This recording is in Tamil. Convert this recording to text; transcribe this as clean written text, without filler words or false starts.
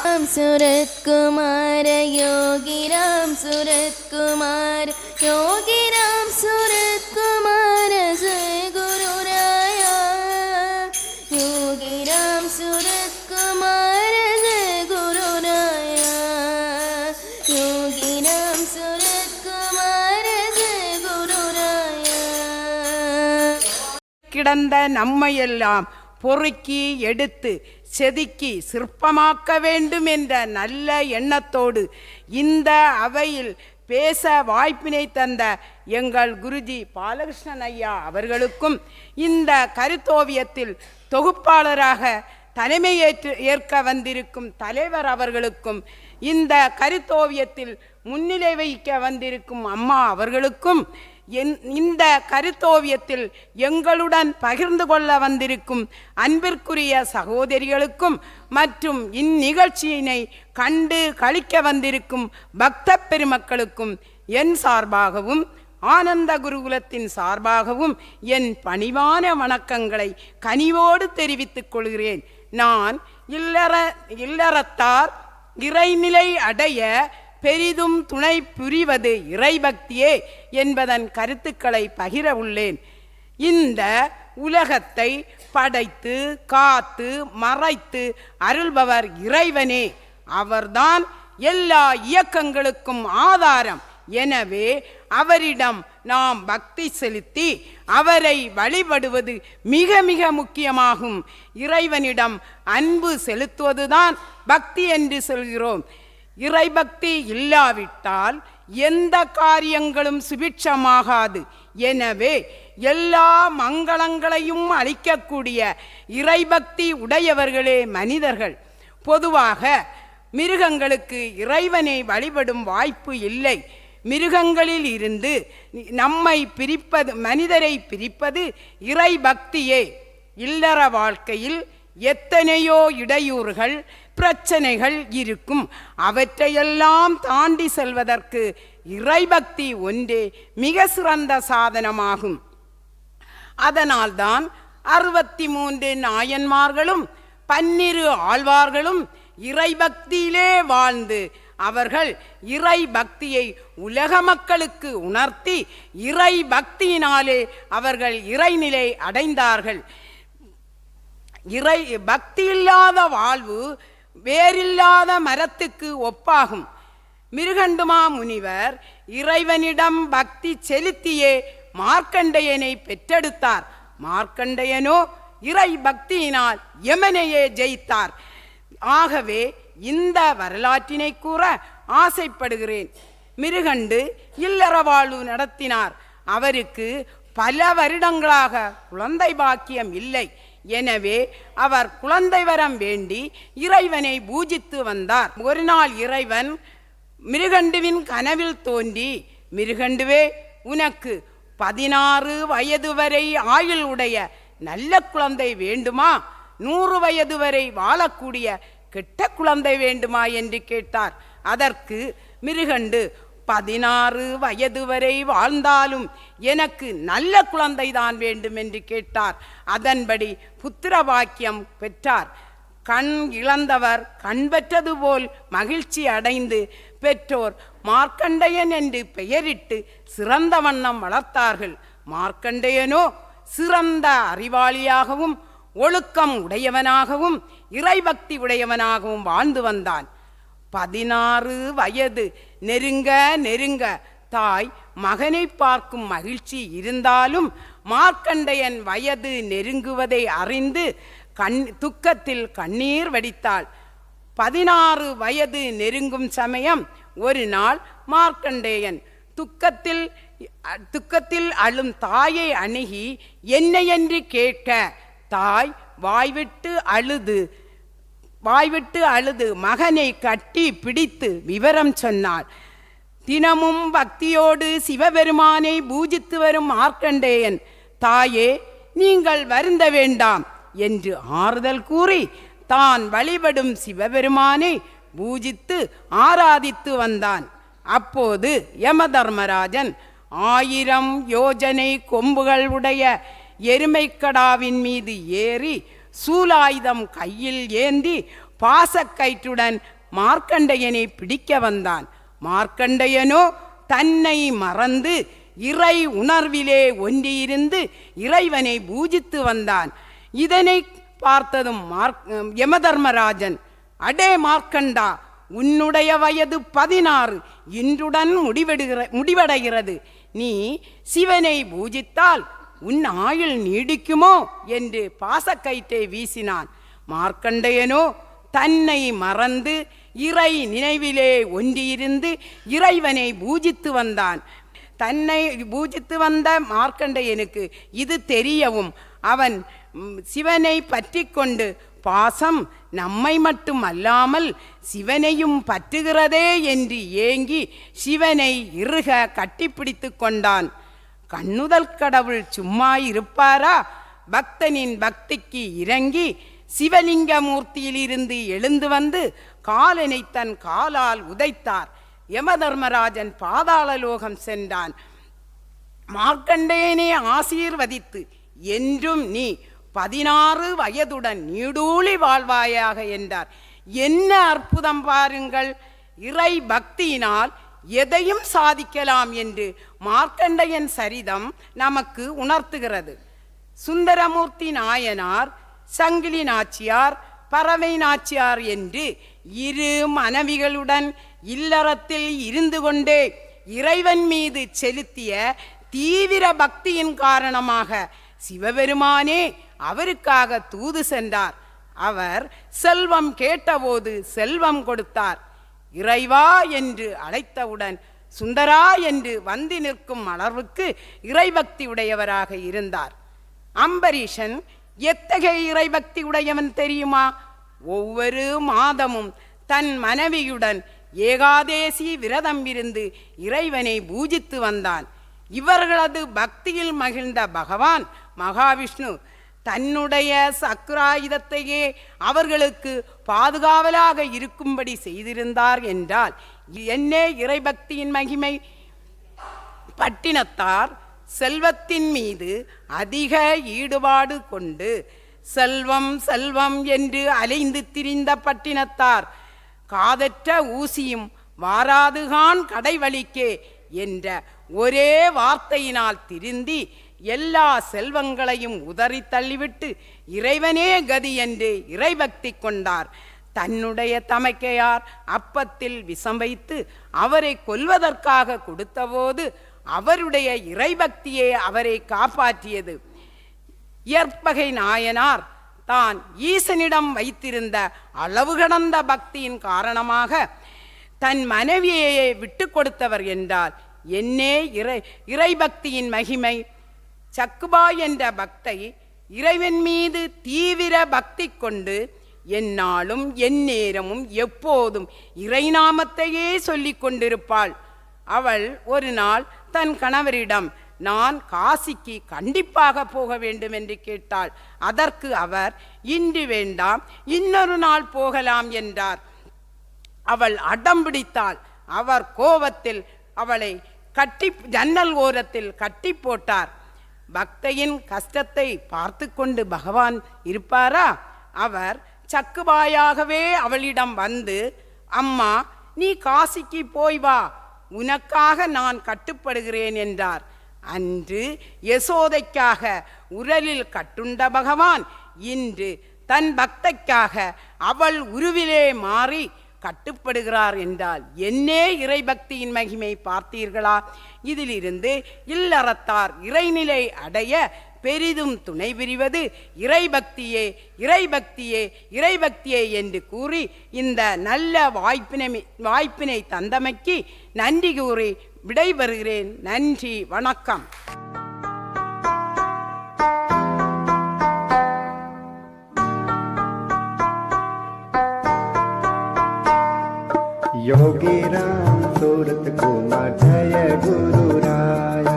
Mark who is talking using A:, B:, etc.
A: सूरत कुमार योगी राम सूरत कुमार योगी राम सूरत कुमार जय गुरु राया योगी राम सूरत कुमार जय गुरु राया योगी राम सूरत कुमार जय गुरु राया
B: கிடந்த நம்மையெல்லாம் பொறுக்கி எடுத்து செதுக்கி சிற்பமாக்க வேண்டும் என்ற நல்ல எண்ணத்தோடு இந்த அவையில் பேச வாய்ப்பினை தந்த எங்கள் குருஜி பாலகிருஷ்ணன் ஐயா அவர்களுக்கும் இந்த கருத்தோவியத்தில் தொகுப்பாளராக தலைமையேற்க வந்திருக்கும் தலைவர் அவர்களுக்கும் இந்த கருத்தோவியத்தில் முன்னிலை வைக்க வந்திருக்கும் அம்மா அவர்களுக்கும் இந்த கருத்தோவியத்தில் எங்களுடன் பகிர்ந்து கொள்ள வந்திருக்கும் அன்பிற்குரிய சகோதரிகளுக்கும் மற்றும் இந்நிகழ்ச்சியினை கண்டு களிக்க வந்திருக்கும் பக்த பெருமக்களுக்கும் என் சார்பாகவும் ஆனந்த குருகுலத்தின் சார்பாகவும் என் பணிவான வணக்கங்களை கனிவோடு தெரிவித்துக் கொள்கிறேன். நான் இல்லறத்தார் இறைநிலை அடைய பெரிதும் துணை புரிவது இறைபக்தியே என்பதன் கருத்துக்களை பகிர உள்ளேன். இந்த உலகத்தை படைத்து காத்து மறைத்து அருள்பவர் இறைவனே. அவர்தான் எல்லா இயக்கங்களுக்கும் ஆதாரம். எனவே அவரிடம் நாம் பக்தி செலுத்தி அவரை வழிபடுவது மிக மிக முக்கியமாகும். இறைவனிடம் அன்பு செலுத்துவதுதான் பக்தி என்று சொல்கிறோம். இறைபக்தி இல்லாவிட்டால் எந்த காரியங்களும் சுபிட்சமாகாது. எனவே எல்லா மங்களங்களையும் அளிக்கக்கூடிய இறைபக்தி உடையவர்களே மனிதர்கள். பொதுவாக மிருகங்களுக்கு இறைவனை வழிபடும் வாய்ப்பு இல்லை. மிருகங்களில் இருந்து நம்மை பிரிப்பது, மனிதரை பிரிப்பது இறைபக்தியே. இல்லற வாழ்க்கையில் எத்தனையோ இடையூறுகள் பிரச்சனைகள் இருக்கும். அவற்றையெல்லாம் தாண்டி செல்வதற்கு இறைபக்தி ஒன்றே மிக சிறந்த சாதனமாகும். அதனால்தான் 63 நாயன்மார்களும் 12 ஆழ்வார்களும் இறைபக்தியிலே வாழ்ந்து அவர்கள் இறை பக்தியை உலக மக்களுக்கு உணர்த்தி இறை பக்தியினாலே அவர்கள் இறைநிலை அடைந்தார்கள். இறை பக்தி இல்லாத வாழ்வு வேறில்லாத மரத்துக்கு ஒப்பாகும். மிருகண்டுமா முனிவர் இறைவனிடம் பக்தி செலுத்தியே மார்க்கண்டேயனை பெற்றெடுத்தார். மார்க்கண்டேயனோ இறை பக்தியினால் யமனையே ஜெயித்தார். ஆகவே இந்த வரலாற்றினை கூற ஆசைப்படுகிறேன். மிருகண்டு இல்லற வாழ்வு நடத்தினார். அவருக்கு பல வருடங்களாக குழந்தை பாக்கியம் இல்லை. எனவே அவர் குழந்தை வரம் வேண்டி இறைவனை பூஜித்து வந்தார். ஒரு நாள் இறைவன் மிருகண்டுவின் கனவில் தோன்றி, மிருகண்டுவே, உனக்கு 16 வயது வரை ஆயுள் உடைய நல்ல குழந்தை வேண்டுமா, 100 வயது வரை வாழக்கூடிய கெட்ட குழந்தை வேண்டுமா என்று கேட்டார். அதற்கு மிருகண்டு, 16 வயது வரை வாழ்ந்தாலும் எனக்கு நல்ல குழந்தைதான் வேண்டும் என்று கேட்டார். அதன்படி புத்திர பாக்கியம் பெற்றார். கண் இழந்தவர் கண் பெற்றது போல் மகிழ்ச்சி அடைந்து பெற்றோர் மார்க்கண்டேயன் என்று பெயரிட்டு சிறந்த வண்ணம் வளர்த்தார்கள். மார்க்கண்டேயனோ சிறந்த அறிவாளியாகவும் ஒழுக்கம் உடையவனாகவும் இறைபக்தி உடையவனாகவும் வாழ்ந்து வந்தான். 16 வயது நெருங்க நெருங்க தாய் மகனை பார்க்கும் மகிழ்ச்சி இருந்தாலும் மார்க்கண்டேயன் வயது நெருங்குவதை அறிந்து துக்கத்தில் கண்ணீர் வடித்தாள். 16 வயது நெருங்கும் சமயம் ஒரு நாள் மார்க்கண்டேயன் துக்கத்தில் அழும் தாயை அணுகி என்ன என்று கேட்க, தாய் வாய்விட்டு அழுது மகனை கட்டி பிடித்து விவரம் சொன்னாள். தினமும் பக்தியோடு சிவபெருமானை பூஜித்து வரும் மார்க்கண்டேயன், தாயே, நீங்கள் வருந்த வேண்டாம் என்று ஆறுதல் கூறி தான் வழிபடும் சிவபெருமானை பூஜித்து ஆராதித்து வந்தான். அப்போது யமதர்மராஜன் 1000 யோஜனை கொம்புகள் உடைய எருமைக்கடாவின் மீது ஏறி சூலாயுதம் கையில் ஏந்தி பாசக்கயிற்றுடன் மார்க்கண்டையனை பிடிக்க வந்தான். மார்க்கண்டையனோ தன்னை மறந்து இறை உணர்விலே ஒன்றியிருந்து இறைவனை பூஜித்து வந்தான். இதனை பார்த்ததும் யமதர்மராஜன், அடே மார்க்கண்டா, உன்னுடைய வயது 16, இன்றுடன் முடிவடைகிறது. நீ சிவனை பூஜித்தால் உன் ஆயுள் நீடிக்குமோ என்று பாசக்கயிற்றை வீசினான். மார்க்கண்டையனோ தன்னை மறந்து இறை நினைவிலே ஒன்றியிருந்து இறைவனை பூஜித்து வந்தான். தன்னை பூஜித்து வந்த மார்க்கண்டையனுக்கு இது தெரியவும் அவன் சிவனை பற்றி கொண்டு, பாசம் நம்மை மட்டும் அல்லாமல் சிவனையும் பற்றுகிறதே என்று ஏங்கி சிவனை இறுக கட்டிப்பிடித்து கொண்டான். கண்ணுதல் கடவுள் சும்மா இருப்பாரா? பக்தனின் பக்திக்கு இறங்கி சிவலிங்க மூர்த்தியிலிருந்து எழுந்து வந்து காலனை தன் காலால் உதைத்தார். யமதர்மராஜன் பாதாள லோகம் சென்றான். மார்க்கண்டேயனை ஆசீர்வதித்து, என்றும் நீ 16 வயதுடன் நீடூழி வாழ்வாயாக என்றார். என்ன அற்புதம் பாருங்கள்! இறை பக்தியினால் எதையும் சாதிக்கலாம் என்று மார்க்கண்டையன் சரிதம் நமக்கு உணர்த்துகிறது. சுந்தரமூர்த்தி நாயனார், சங்கிலி நாச்சியார், பறவை நாச்சியார் என்று 2 மனைவிகளுடன் இல்லறத்தில் இருந்து கொண்டே இறைவன் மீது செலுத்திய தீவிர பக்தியின் காரணமாக சிவபெருமானே அவருக்காக தூது சென்றார். அவர் செல்வம் கேட்டபோது செல்வம் கொடுத்தார். இறைவா என்று அழைத்தவுடன் சுந்தரா என்று வந்து நிற்கும் அளவுக்கு இறைபக்தி உடையவராக இருந்தார். அம்பரீஷன் எத்தகைய இறைபக்தி உடையவன் தெரியுமா? ஒவ்வொரு மாதமும் தன் மனைவியுடன் ஏகாதேசி விரதம் இருந்து இறைவனை பூஜித்து வந்தான். இவர்களது பக்தியில் மகிழ்ந்த பகவான் மகாவிஷ்ணு தன்னுடைய சக்கராயுதத்தையே அவர்களுக்கு பாதுகாவலாக இருக்கும்படி செய்திருந்தார் என்றால் என்ன இறைபக்தியின் மகிமை! பட்டினத்தார் செல்வத்தின் மீது அதிக ஈடுபாடு கொண்டு செல்வம் செல்வம் என்று அலைந்து திரிந்த பட்டினத்தார் காதற்ற ஊசியும் வாராதுகான் கடைவழிக்கே என்ற ஒரே வார்த்தையினால் திருந்தி எல்லா செல்வங்களையும் உதறி தள்ளிவிட்டு இறைவனே கதி என்று இறைபக்தி கொண்டார். தன்னுடைய தமக்கையார் அப்பத்தில் விஷம் வைத்து அவரை கொல்வதற்காக கொடுத்தபோது அவருடைய இறைபக்தியே அவரை காப்பாற்றியது. இயற்பகை நாயனார் தான் ஈசனிடம் வைத்திருந்த அளவு கடந்த பக்தியின் காரணமாக தன் மனைவியையே விட்டு கொடுத்தவர் என்றால் என்னே இறைபக்தியின் மகிமை! சக்குபாய் என்ற பக்தை இறைவன் மீது தீவிர பக்தி கொண்டு எந்நாளும் எந்நேரமும் எப்போதும் இறைநாமத்தையே சொல்லிக் கொண்டிருப்பாள். அவள் ஒரு நாள் தன் கணவரிடம், நான் காசிக்கு கண்டிப்பாக போக வேண்டும் என்று கேட்டாள். அதற்கு அவர், இன்று வேண்டாம், இன்னொரு நாள் போகலாம் என்றார். அவள் அடம் பிடித்தாள். அவர் கோபத்தில் அவளை ஜன்னல் ஓரத்தில் கட்டி போட்டார். பக்தையின் கஷ்டத்தை பார்த்து கொண்டு பகவான் இருப்பாரா? அவர் சக்குபாயாகவே அவளிடம் வந்து, அம்மா, நீ காசிக்கு போய் வா, உனக்காக நான் கட்டுப்படுகிறேன் என்றார். அன்று யசோதைக்காக உரலில் கட்டுண்ட பகவான் இன்று தன் பக்தைக்காக அவள் உருவிலே மாறி கட்டுப்படுகிறார் என்றால் என்னே இறைபக்தியின் மகிமை பார்த்தீர்களா? இதிலிருந்து இல்லறத்தார் இறைநிலை அடைய பெரிதும் துணை புரிவது இறைபக்தியே, இறைபக்தியே, இறைபக்தியே என்று கூறி இந்த நல்ல வாய்ப்பினை தந்தமைக்கு நன்றி கூறி விடைபெறுகிறேன். நன்றி, வணக்கம்.
C: योगी राम सूरत कुमार जय गुरु राया।